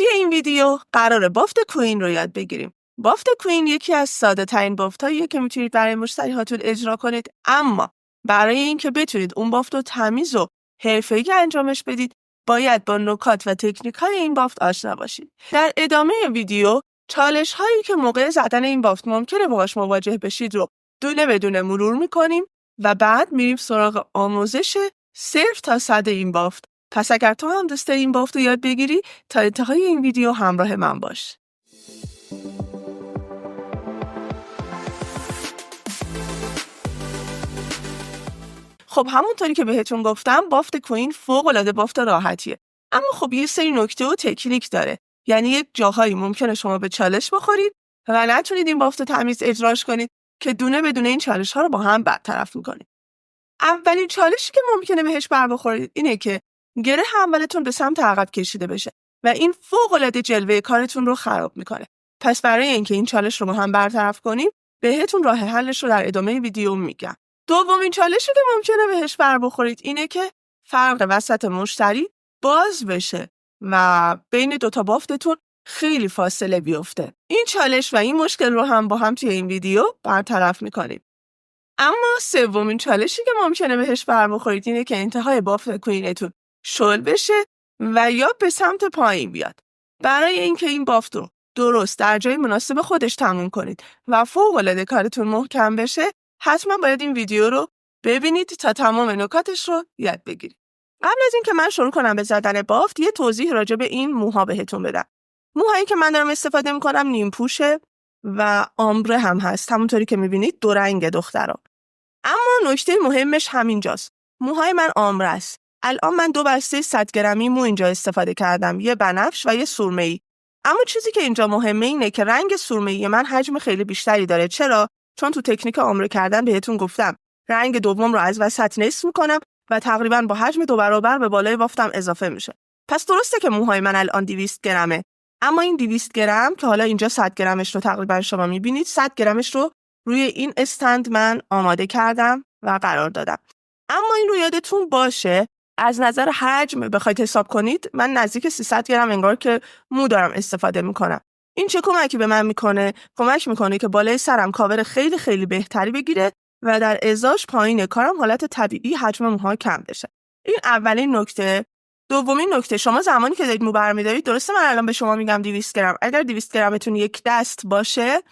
توی این ویدیو قراره بافت کوین رو یاد بگیریم. بافت کوین یکی از ساده ترین بافتاییه که میتونید برای مشتریهاتون اجرا کنید، اما برای اینکه بتونید اون بافت رو تمیز و حرفه‌ای انجامش بدید باید با نکات و تکنیک‌های این بافت آشنا باشید. در ادامه ویدیو چالش هایی که موقع زدن این بافت ممکنه باهاش مواجه بشید رو دونه بدونه مرور میکنیم و بعد میریم سراغ آموزش صفر تا 100 این بافت. پس اگر تو هم دوست داری این بافت رو یاد بگیری تا انتهای این ویدیو همراه من باش. خب همونطوری که بهتون گفتم بافت کوین فوق‌العاده بافت راحتیه، اما خب یه سری نکته و تکنیک داره. یعنی یک جاهایی ممکنه شما به چالش بخورید و نتونید این بافت رو تمیز اجراش کنید که دونه بدونه این چالش ها رو با هم برطرف میکنید. اولین چالشی که ممکنه بهش بر بخورید اینه که گره اولتون به سمت عقب کشیده بشه و این فوق‌العاده جلوه کارتون رو خراب میکنه. پس برای اینکه این چالش رو با هم برطرف کنیم بهتون راه حلش رو در ادامه ویدیو میگم. دومین چالشی که ممکنه بهش بر بخورید اینه که فرق وسط مشتری باز بشه و بین دوتا بافتتون خیلی فاصله بیفته. این چالش و این مشکل رو هم با هم توی این ویدیو برطرف میکنیم. اما سومین چالشی که ممکنه بهش بر بخورید اینه که انتهای بافت کوینتون شل بشه و یا به سمت پایین بیاد. برای اینکه این بافت رو درست در جای مناسب خودش تموم کنید و فوق‌العاده کارتون محکم بشه حتما باید این ویدیو رو ببینید تا تمام نکاتش رو یاد بگیرید. قبل از اینکه من شروع کنم به زدن بافت یه توضیح راجع به این موها بهتون بدم. موهایی که من دارم استفاده میکنم نیم پوشه و آمبره هم هست، همونطوری که میبینید دو رنگ دخترا. اما نکته مهمش همینجاست. موهای من آمبره است. الان من 2 بسته 100 گرمی مو اینجا استفاده کردم، یه بنفش و یه سرمه‌ای. اما چیزی که اینجا مهمه اینه که رنگ سرمه‌ای من حجم خیلی بیشتری داره. چرا؟ چون تو تکنیک آمبره کردن بهتون گفتم رنگ دوم رو از وسط نصف میکنم و تقریبا با حجم 2 برابر به بالای بافتم اضافه میشه. پس درسته که موهای من الان 200 گرمه، اما این 200 گرم که حالا اینجا 100 گرمش رو تقریبا شما میبینید، 100 گرمش رو روی این استند من آماده کردم و قرار دادم. اما این رو یادتون باشه از نظر حجم بخواید حساب کنید من نزدیک 300 گرم انگار که مو دارم استفاده میکنم. این چه کمکی به من میکنه؟ کمک میکنه که بالای سرم کاور خیلی خیلی بهتری بگیره و در ازاش پایین کارم حالت طبیعی حجم موها کم بشه. این اولین نکته. دومین نکته، شما زمانی که دارید مو برمی‌دارید، درسته من الان به شما میگم 200 گرم، اگر 200 گرمتون یک دست باشه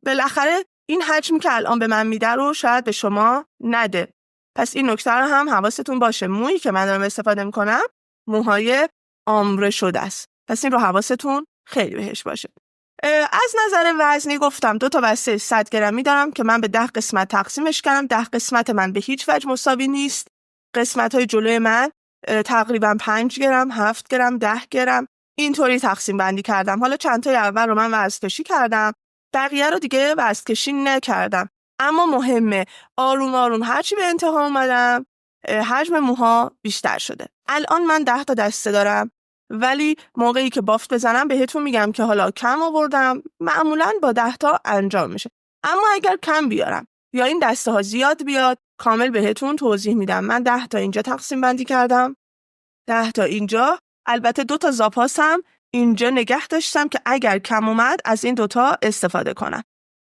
بالاخره این حجمی که الان به من میده رو شاید به شما نده. پس این نکته رو هم حواستون باشه. مویی که من دارم استفاده میکنم موهای آمبره شده است، پس این رو حواستون خیلی بهش باشه. از نظر وزنی گفتم 2 تا بسته 100 گرمی دارم که من به 10 قسمت تقسیمش کردم. 10 قسمت من به هیچ وجه مساوی نیست. قسمت‌های جلوی من تقریبا 5 گرم، 7 گرم، 10 گرم اینطوری تقسیم بندی کردم. حالا چند تای اول رو من وزن‌کشی کردم، بقیه رو دیگه وزن‌کشی نکردم. اما مهمه آروم آروم هرچی به انتها اومدم حجم موها بیشتر شده. الان من 10 تا دسته دارم، ولی موقعی که بافت بزنم بهتون میگم که حالا کم آوردم، معمولاً با 10 تا انجام میشه. اما اگر کم بیارم یا این دسته ها زیاد بیاد کامل بهتون توضیح میدم. من 10 تا اینجا تقسیم بندی کردم، 10 تا اینجا، البته 2 تا زاپاس هم اینجا نگه داشتم که اگر کم اومد از این 2 تا استفاده کنم.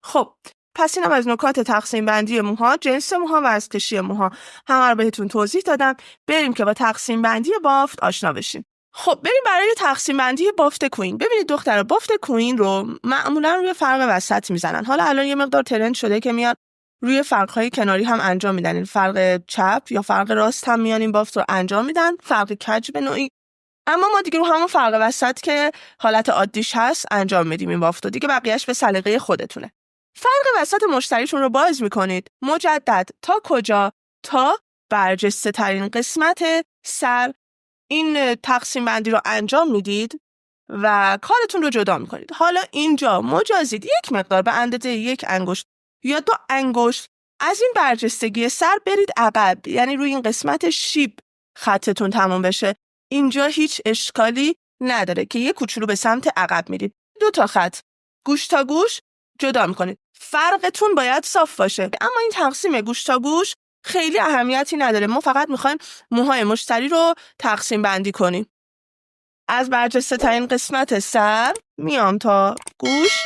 خب پس اینم از نکات تقسیم بندی موها، جنس موها و وزن‌کشی موها همه رو بهتون توضیح دادم. بریم که با تقسیم بندی بافت آشنا بشیم. خب بریم برای تقسیم بندی بافت کوین. ببینید دخترها، بافت کوین رو معمولا روی فرق وسط میزنن. حالا الان یه مقدار ترند شده که میاد روی فرق‌های کناری هم انجام میدن. این فرق چپ یا فرق راست هم میان این بافت رو انجام میدن، فرق کج به نوعی. اما ما دیگه رو همون فرق وسط که حالت عادیش هست انجام میدیم این بافت رو. دیگه بقیه‌اش به سلیقه خودتونه. فرق وسط مشتریتون رو باز میکنید مجدد تا کجا؟ تا برجسته ترین قسمت سر. این تقسیم بندی رو انجام میدید و کارتون رو جدا میکنید. حالا اینجا مجازید یک مقدار به اندازه 1 انگشت یا 2 انگشت از این برجستگی سر برید عقب، یعنی روی این قسمت شیب خطتون تموم بشه. اینجا هیچ اشکالی نداره که یک کوچولو به سمت عقب میرید. 2 تا خط گوش تا گوش جدا میکنید. فرقتون باید صاف باشه. اما این تقسیم گوش تا گوش خیلی اهمیتی نداره. ما فقط میخوایم موهای مشتری رو تقسیم بندی کنیم. از برجسته ترین قسمت سر میام تا گوش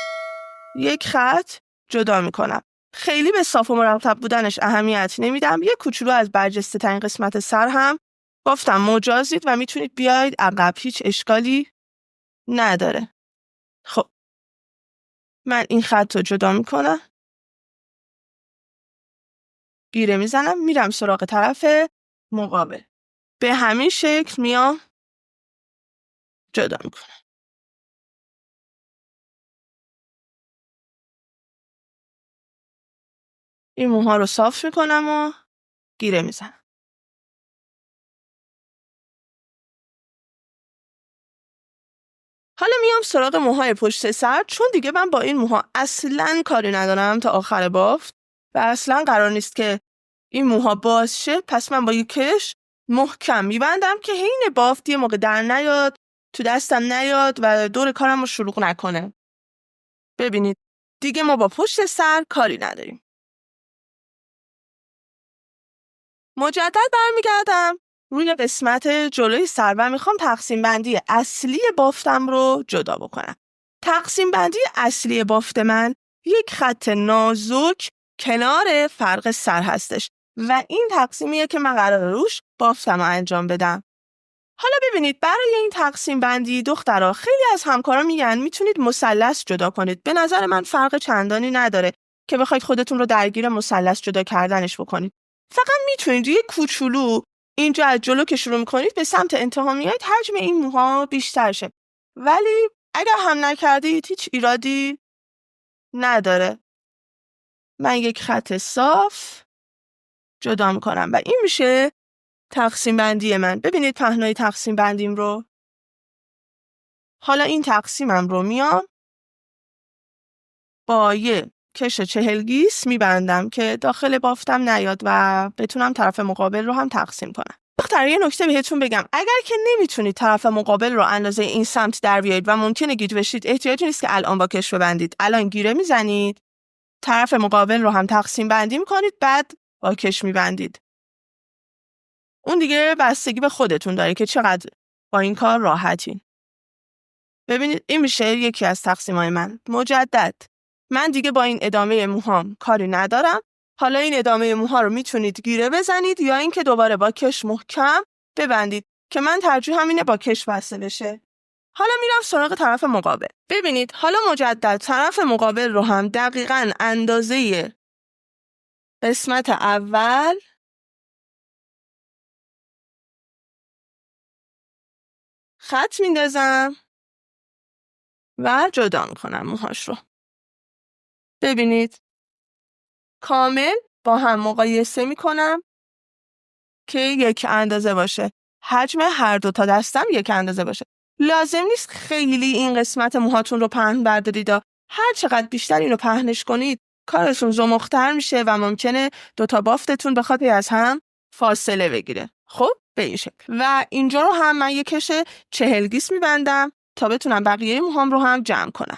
یک خط جدا میکنم. خیلی به صاف و مرتب بودنش اهمیت نمیدم. یک کوچولو از برجسته ترین قسمت سر هم گفتم مجازید و میتونید بیاید عقب، هیچ اشکالی نداره. خب من این خط رو جدا میکنم، گیره میزنم، میرم سراغ طرف مقابل. به همین شکل میام جدا میکنم. این موها رو صاف میکنم و گیره میزنم. حالا میام سراغ موهای پشت سر، چون دیگه من با این موها اصلاً کاری ندارم تا آخر بافت و اصلاً قرار نیست که این موها باز شه. پس من با یک کش محکم میبندم که حین بافت یه موقع در نیاد، تو دستم نیاد و دور کارم رو شلوغ نکنه. ببینید دیگه ما با پشت سر کاری نداریم. مجدد برمیگردم روی قسمت جلوی سر و میخوام تقسیم بندی اصلی بافتم رو جدا بکنم. تقسیم بندی اصلی بافت من یک خط نازک کنار فرق سر هستش و این تقسیمیه که من قراره روش بافتم رو انجام بدم. حالا ببینید برای این تقسیم بندی دخترها خیلی از همکارا میگن میتونید مثلث جدا کنید. به نظر من فرق چندانی نداره که بخواید خودتون رو درگیر مثلث جدا کردنش بکنید. فقط میتونید یه کوچولو اینجا از جلو که شروع میکنید به سمت انتها میایید حجم این موها بیشتر شه. ولی اگر هم نکردید هیچ ایرادی نداره. من یک خط صاف جدا میکنم و این میشه تقسیم بندی من. ببینید پهنای تقسیم بندیم رو. حالا این تقسیمم رو میام با یه کش 40 گیس میبندم که داخل بافتم نیاد و بتونم طرف مقابل رو هم تقسیم کنم. دختر یه نکته بهتون بگم، اگر که نمیتونید طرف مقابل رو اندازه این سمت در بیایید و ممکنه گیج بشید، احتیاجی نیست که الان با کش ببندید. الان گیره میزنید، طرف مقابل رو هم تقسیم بندی میکنید، بعد با کش میبندید. اون دیگه بستگی به خودتون داره که چقدر با این کار راحتین. ببینید این میشه یکی از تقسیمای من. مجدد من دیگه با این ادامه موهام کاری ندارم. حالا این ادامه موها رو میتونید گیره بزنید یا اینکه دوباره با کش محکم ببندید که من ترجیح همینه با کش بسته بشه. حالا میرم سراغ طرف مقابل. ببینید حالا مجدد طرف مقابل رو هم دقیقاً اندازه قسمت اول خط میندازم و جدا میکنم موهاش رو. ببینید کامل با هم مقایسه میکنم که یک اندازه باشه. حجم هر دو تا دستم یک اندازه باشه. لازم نیست خیلی این قسمت موهاتون رو پهن بردارید. هر چقدر بیشتر اینو پهنش کنید کارتون زمختر میشه و ممکنه دو تا بافتتون بخواد از هم فاصله بگیره. خب به این شکل. و اینجا رو هم من یک کش 40 گیس میبندم تا بتونم بقیه موهام رو هم جمع کنم.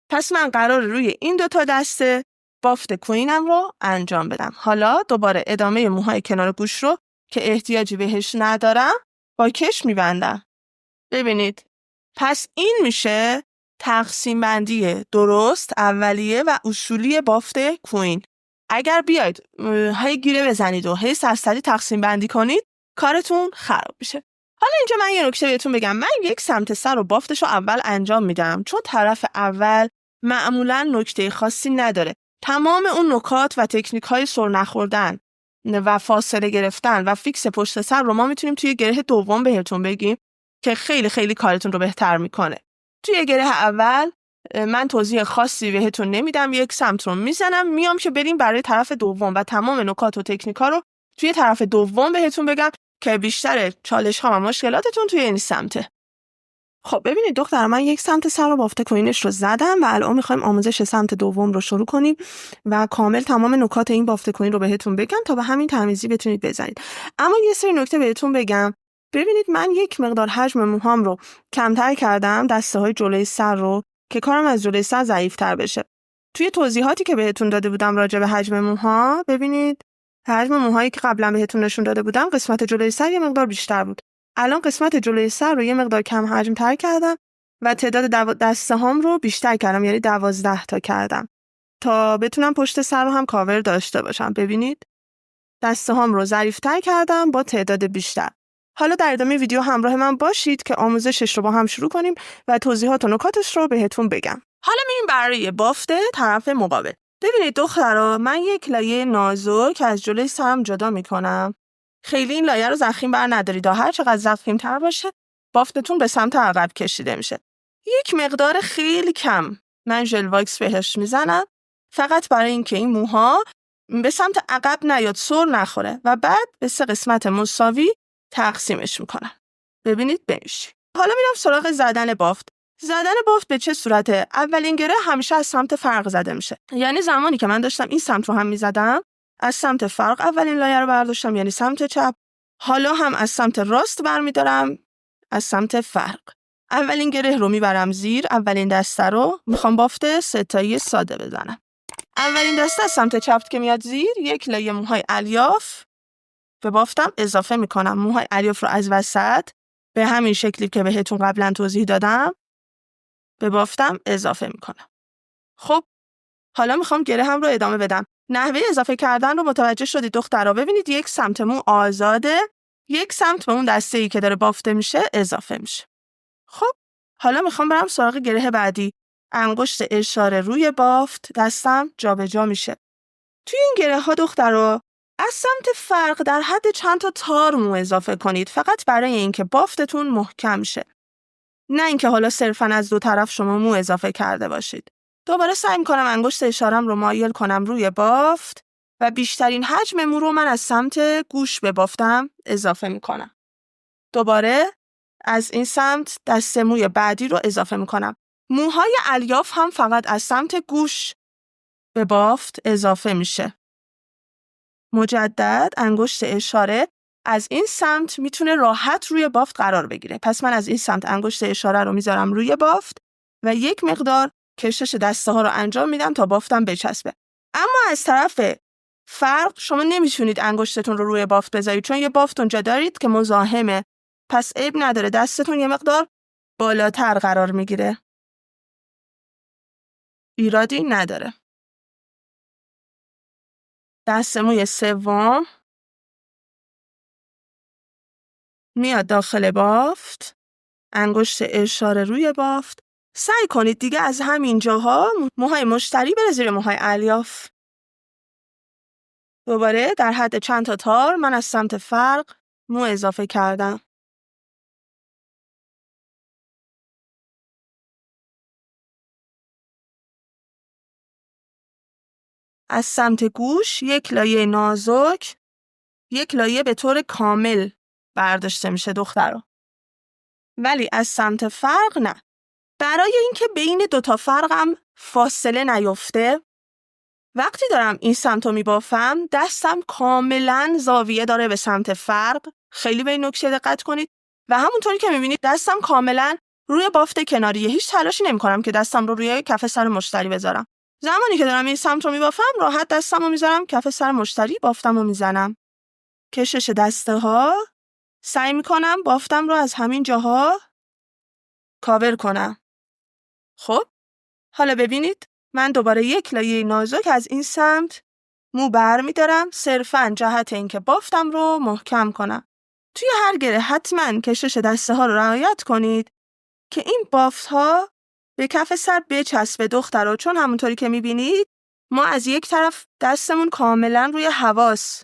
پس من قرار روی این دو تا دسته بافت کوینم رو انجام بدم. حالا دوباره ادامه موهای کنار گوش رو که احتیاجی بهش ندارم با کش میبندم. ببینید پس این میشه تقسیم بندی درست اولیه و اصولی بافت کوین. اگر بیاید هی گیره بزنید و هی سرسری تقسیم بندی کنید کارتون خراب میشه. حالا اینجا من یه نکته بهتون بگم. من یک سمت سر و بافتش رو اول انجام میدم چون طرف اول معمولا نکته خاصی نداره. تمام اون نکات و تکنیک های سر نخوردن و فاصله گرفتن و فیکس پشت سر رو ما میتونیم توی گره دوم بهتون بگیم که خیلی خیلی کارتون رو بهتر میکنه. توی گره اول من توضیح خاصی بهتون نمیدم، یک سمت رو میزنم میام که بریم برای طرف دوم و تمام نکات و تکنیکا رو توی طرف دوم بهتون بگم که بیشتر چالش ها و مشکلاتتون توی این سمته. خب ببینید دختر من یک سمت سر و بافت کوینش رو زدم و الان میخوایم آموزش سمت دوم رو شروع کنیم و کامل تمام نکات این بافت کوین رو بهتون بگم تا به همین تمیزی بتونید بزنید. اما یه سری نکته بهتون بگم. ببینید من یک مقدار حجم موهام رو کمتر کردم، دسته های جلوی سر رو، که کارم از جلوی سر ضعیف‌تر بشه. توی توضیحاتی که بهتون داده بودم راجع به حجم موها، ببینید حجم موهایی که قبلا بهتون نشون داده بودم قسمت جلوی سر یه مقدار بیشتر بود. الان قسمت جلوی سر رو یه مقدار کم حجم تر کردم و تعداد دسته هام رو بیشتر کردم، یعنی 12 تا کردم تا بتونم پشت سر رو هم کاور داشته باشم. ببینید دسته هام رو ظریف‌تر کردم با تعداد بیشتر. حالا در ادامه ویدیو همراه من باشید که آموزشش رو با هم شروع کنیم و توضیحات و نکاتش رو بهتون بگم. حالا میریم برای بافت طرف مقابل. ببینید دخترا، من یک لایه نازک از جلوی سرم جدا میکنم. خیلی این لایه رو ضخیم بر ندارید، هر چقدر ضخیم‌تر باشه بافتتون به سمت عقب کشیده میشه. یک مقدار خیلی کم من ژل واکس بهش میزنم، فقط برای اینکه این موها به سمت عقب نیاد، سر نخوره، و بعد به 3 قسمت مساوی تقسیمش میکنم. ببینید بمیشی. حالا میرم سراغ زدن بافت. زدن بافت به چه صورته؟ اولین گره همیشه از سمت فرق زده میشه. یعنی زمانی که من داشتم این سمت رو هم میزدم، از سمت فرق اولین لایه رو برداشتم، یعنی سمت چپ. حالا هم از سمت راست برمیدارم، از سمت فرق. اولین گره رو میبرم زیر، اولین دسته رو میخوام بافت 3 تایی ساده بزنم. اولین دسته از سمت چپ که میاد زیر، یک لایه موهای الیاف به بافتم اضافه میکنم. موهای الیاف رو از وسط به همین شکلی که بهتون قبلا توضیح دادم به بافتم اضافه میکنم. خب حالا میخوام گره هم رو ادامه بدم. نحوه اضافه کردن رو متوجه شدید دخترها؟ ببینید یک سمت مو آزاده، یک سمت به اون دسته‌ای که داره بافته میشه اضافه میشه. خب حالا میخوام برم سراغ گره بعدی. انگشت اشاره روی بافت، دستم جابجا میشه. توی این گره ها دخترها از سمت فرق در حد چند تا تار مو اضافه کنید، فقط برای اینکه بافتتون محکم شه. نه اینکه حالا صرفاً از دو طرف شما مو اضافه کرده باشید. دوباره سعی می‌کنم انگشت اشارم رو مایل کنم روی بافت و بیشترین حجم مو رو من از سمت گوش به بافتم اضافه می‌کنم. دوباره از این سمت دسته موی بعدی رو اضافه می‌کنم. موهای الیاف هم فقط از سمت گوش به بافت اضافه میشه. مجدد انگشت اشاره از این سمت میتونه راحت روی بافت قرار بگیره. پس من از این سمت انگشت اشاره رو میذارم روی بافت و یک مقدار کشش دسته ها رو انجام میدم تا بافتم بچسبه. اما از طرف فرق شما نمیتونید انگشتتون رو روی بافت بذارید، چون یه بافت اونجا دارید که مزاحمه. پس عیب نداره، دستتون یه مقدار بالاتر قرار میگیره. ایرادی نداره. دست موی سوم میاد داخل بافت، انگشت اشاره روی بافت. سعی کنید دیگه از همین جاها موهای مشتری بره زیر موهای الیاف. دوباره در حد چند تا تار من از سمت فرق مو اضافه کردم. از سمت گوش یک لایه نازک، یک لایه به طور کامل برداشته میشه دخترها. ولی از سمت فرق نه. برای اینکه بین دوتا فرقم فاصله نیفته، وقتی دارم این سمت رو میبافم دستم کاملا زاویه داره به سمت فرق. خیلی به این نکته دقت کنید و همونطوری که میبینید دستم کاملا روی بافت کناریه. هیچ تلاشی نمی‌کنم که دستم رو روی کف سر مشتری بذارم. زمانی که دارم این سمت رو میبافم راحت دستم رو میذارم کف سر مشتری، بافتم رو میزنم. کشش دسته ها، سعی میکنم بافتم رو از همین جاها کاور کنم. خب حالا ببینید من دوباره یک لایه نازک از این سمت مو بر میدارم، صرفاً جهت اینکه بافتم رو محکم کنم. توی هر گره حتما کشش دسته ها رو رعایت کنید که این بافت ها به کف سر بچسبه دخترها، چون همونطوری که میبینید ما از یک طرف دستمون کاملا روی حواس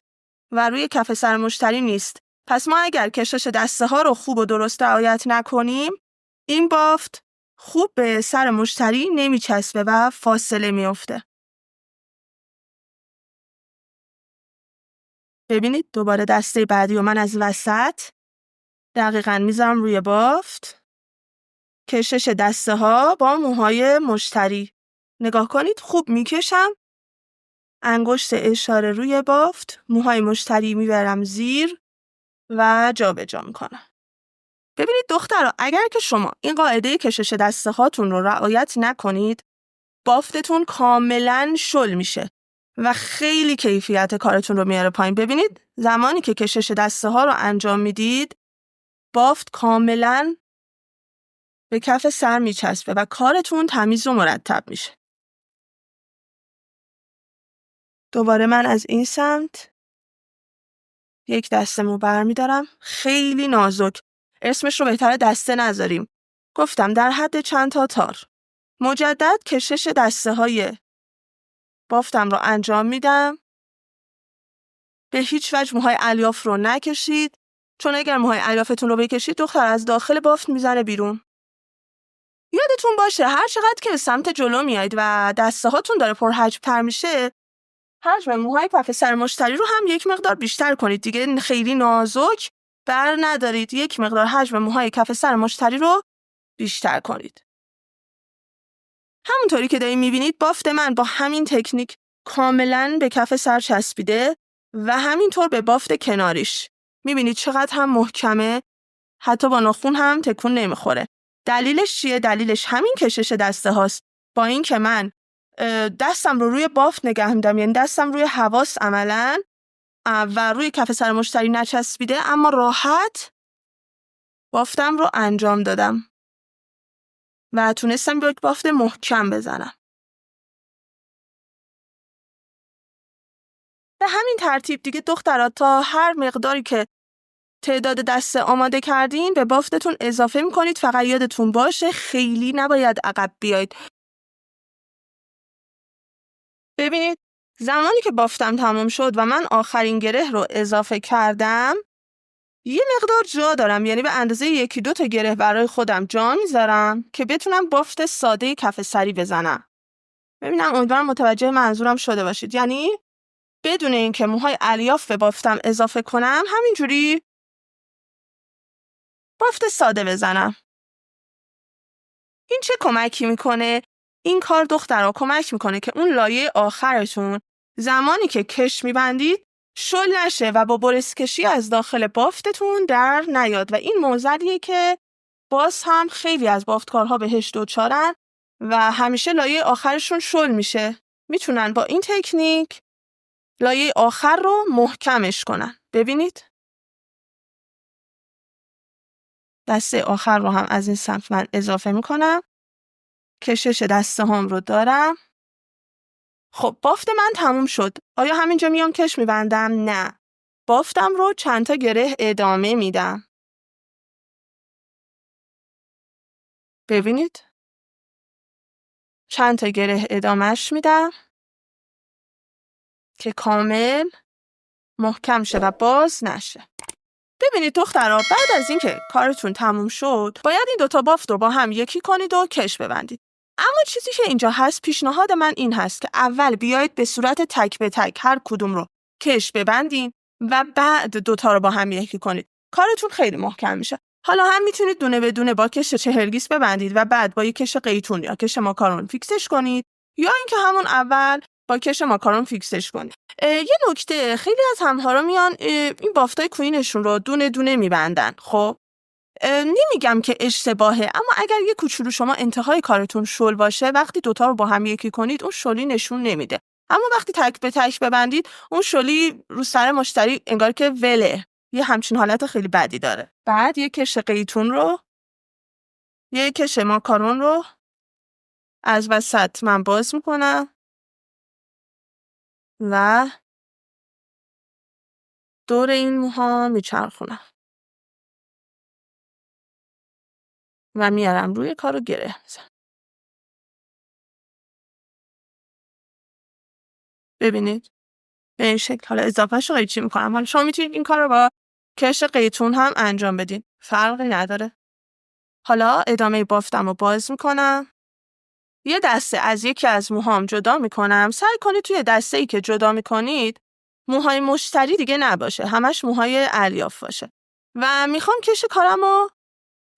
و روی کف سر مشتری نیست. پس ما اگر کشش دسته ها رو خوب و درست رعایت نکنیم این بافت خوب به سر مشتری نمیچسبه و فاصله میفته. ببینید دوباره دسته بعدی و من از وسط دقیقاً میذارم روی بافت. کشش دسته ها با موهای مشتری. نگاه کنید خوب میکشم. انگشت اشاره روی بافت، موهای مشتری میبرم زیر و جابجا میکنم. ببینید دخترها، اگر که شما این قاعده کشش دسته هاتون رو رعایت نکنید بافتتون کاملا شل میشه و خیلی کیفیت کارتون رو میاره پایین. ببینید زمانی که کشش دسته ها رو انجام میدید بافت کاملا به کف سر میچسبه و کارتون تمیز و مرتب میشه. دوباره من از این سمت یک دسته مو برمیدارم، خیلی نازک. اسمش رو بهتره دسته نذاریم. گفتم در حد چند تا تار. مجدد کشش دسته های بافتم رو انجام میدم. به هیچ وجه موهای الیاف رو نکشید، چون اگر موهای الیافتون رو بکشید دختر از داخل بافت میزنه بیرون. یادتون باشه هر چقدر که به سمت جلو میایید و دسته هاتون داره پرحجم‌تر میشه، حجم موهای کف سر مشتری رو هم یک مقدار بیشتر کنید. دیگه خیلی نازک بر ندارید، یک مقدار حجم موهای کف سر مشتری رو بیشتر کنید. همونطوری که دارید میبینید بافت من با همین تکنیک کاملا به کف سر چسبیده و همینطور به بافت کناریش. میبینید چقدر هم محکمه، حتی با ناخن هم تکون نمیخوره. دلیلش چیه؟ دلیلش همین کشش دسته هاست. با این که من دستم رو روی بافت نگه میدم، یعنی دستم روی حواس عملاً و روی کف سر مشتری نچسبیده، اما راحت بافتم رو انجام دادم و تونستم یک بافت محکم بزنم. به همین ترتیب دیگه دخترات تا هر مقداری که تعداد دسته آماده کردین به بافتتون اضافه میکنید. فقط یادتون باشه خیلی نباید عقب بیاید. ببینید زمانی که بافتم تمام شد و من آخرین گره رو اضافه کردم، یه مقدار جا دارم، یعنی به اندازه 1-2 تا گره برای خودم جا میذارم که بتونم بافت ساده کف سری بزنم. ببینم امیدوارم متوجه منظورم شده باشید. یعنی بدون اینکه موهای الیاف به بافتم اضافه کنم، همینجوری بافت ساده بزنم. این چه کمکی میکنه؟ این کار دخترها کمک میکنه که اون لایه آخرتون زمانی که کش میبندید شل نشه و با برسکشی از داخل بافتتون در نیاد و این موضوعیه که باز هم خیلی از بافتکارها بهش دوچارن و همیشه لایه آخرشون شل میشه. میتونن با این تکنیک لایه آخر رو محکمش کنن. ببینید دسته آخر رو هم از این سمت من اضافه میکنم. کشش دسته هم رو دارم. خب بافت من تموم شد. آیا همینجا میام کش میبندم؟ نه. بافتم رو چند تا گره ادامه میدم. ببینید چند تا گره ادامهش میدم که کامل محکم شه و باز نشه. ببینید دخترها بعد از اینکه کارتون تموم شد باید این دوتا بافت رو با هم یکی کنید و کش ببندید. اما چیزی که اینجا هست، پیشنهاد من این هست که اول بیایید به صورت تک به تک هر کدوم رو کش ببندین و بعد دوتا رو با هم یکی کنید. کارتون خیلی محکم میشه. حالا هم میتونید دونه به دونه با کش چهرگیس ببندید و بعد با یک کش قیتون یا کش ماکارون فیکسش کنید، یا اینکه همون اول با کش ماکارون فیکسش کنید. یه نکته، خیلی از همکارا میان این بافتای کوینشون رو دونه دونه میبندن. خب نمیگم که اشتباهه، اما اگر یه کوچولو شما انتهای کارتون شل باشه، وقتی دوتا رو با هم یکی کنید اون شلی نشون نمیده. اما وقتی تک به تک ببندید اون شلی رو سر مشتری انگار که وله، یه همچین حالت خیلی بدی داره. بعد یه کش قیتون رو، یه کش ماکارون رو از وسط من باز میکنم و دور این موها میچرخونم و میارم روی کارو گره میزنم. ببینید به این شکل. حالا اضافهش رو قیچی میکنم. حالا شما میتونید این کار رو با کش قیتون هم انجام بدین، فرقی نداره. حالا ادامه بافتم رو باز میکنم، یه دسته از یکی از موهام جدا میکنم. سعی کنید توی دسته ای که جدا میکنید موهای مشتری دیگه نباشه، همش موهای الیاف باشه و میخوام کش کارم رو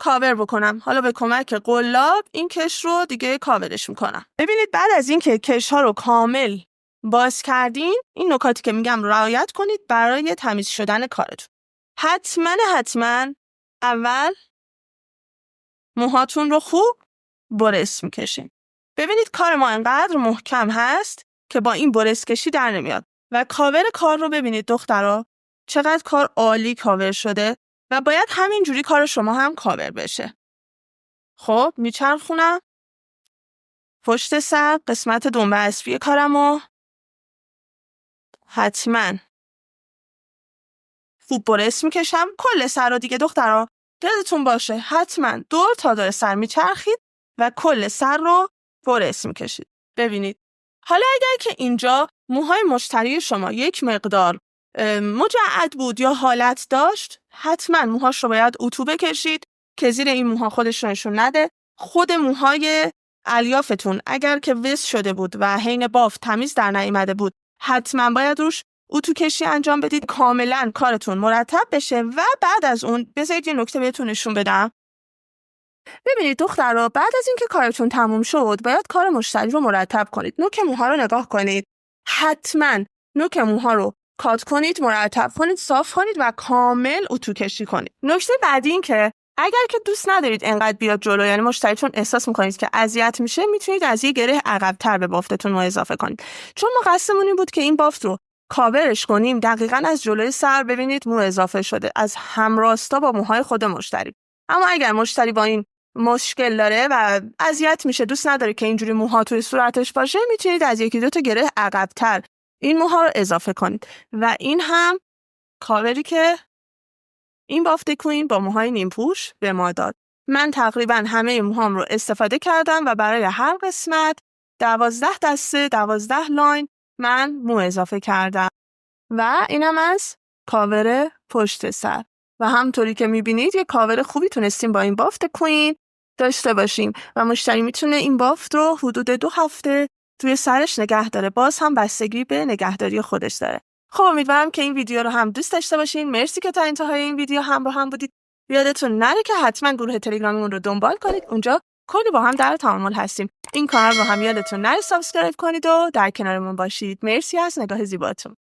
کاور بکنم. حالا به کمک قلاب این کش رو دیگه کاورش میکنم. ببینید بعد از این که کش ها رو کامل باز کردین، این نکاتی که میگم رعایت کنید برای تمیز شدن کارتون. حتما اول موهاتون رو خوب برس میکشین. ببینید کار ما انقدر محکم هست که با این برس کشی در نمیاد. و کاور کار رو ببینید دخترها، چقدر کار عالی کاور شده. و باید همینجوری کار شما هم کاور بشه. خب میچرخونم پشت سر قسمت دنبه اصلی کارمو. حتما خوب برس میکشم کل سر رو دیگه دخترها یادتون باشه حتما دور تا دور سر میچرخید و کل سر رو برس میکشید. ببینید حالا اگر که اینجا موهای مشتری شما یک مقدار مجعد بود یا حالت داشت، حتما موهاش رو باید اتو بکشید که زیر این موها خودش رو نشون نده. خود موهای الیافتون اگر که ویس شده بود و حین بافت تمیز در نیامده بود، حتما باید روش اتو کشی انجام بدید کاملا کارتون مرتب بشه. و بعد از اون بذارید یه نکته بهتون نشون بدم. ببینید دخترها، بعد از اینکه کارتون تموم شد باید کار مشتری رو مرتب کنید. نوک موها رو نگاه کنید، حتما نوک موها رو کات کنید، مرتب کنید، صاف کنید و کامل اتو کشی کنید. نکته بعدی این که اگر که دوست ندارید انقدر بیاد جلو، یعنی مشتریتون احساس میکنید که اذیت میشه، میتونید از یه گره عقب‌تر به بافتتون مو اضافه کنید. چون ما قصدمون این بود که این بافت رو کاورش کنیم دقیقاً از جلوی سر ببینید مو اضافه شده، از همراستا با موهای خود مشتری. اما اگر مشتری با این مشکل داره و اذیت میشه، دوست نداره که اینجوری موها توی صورتش باشه، میتونید از یکی دو تا گره عقب‌تر این موها رو اضافه کنید. و این هم کاوری که این بافت کوین با موهای نیم پوش به ما داد. من تقریبا همه موهام رو استفاده کردم و برای هر قسمت 12 دسته 12 لاین من مو اضافه کردم. و اینم از کاور پشت سر. و همطوری که میبینید یه کاور خوبی تونستیم با این بافت کوین داشته باشیم و مشتری میتونه این بافت رو حدود 2 هفته توی سرش نگه داره. باز هم بستگی به نگهداری خودش داره. خب امیدوارم که این ویدیو رو هم دوست داشته باشین. مرسی که تا انتهای این ویدیو همراه هم بودید. یادتون نره که حتما گروه تلگراممون رو دنبال کنید. اونجا کلی با هم در تعامل هستیم. این کانال رو هم یادتون نره سابسکرایب کنید و در کنارمون باشید. مرسی از نگاه زیباتون.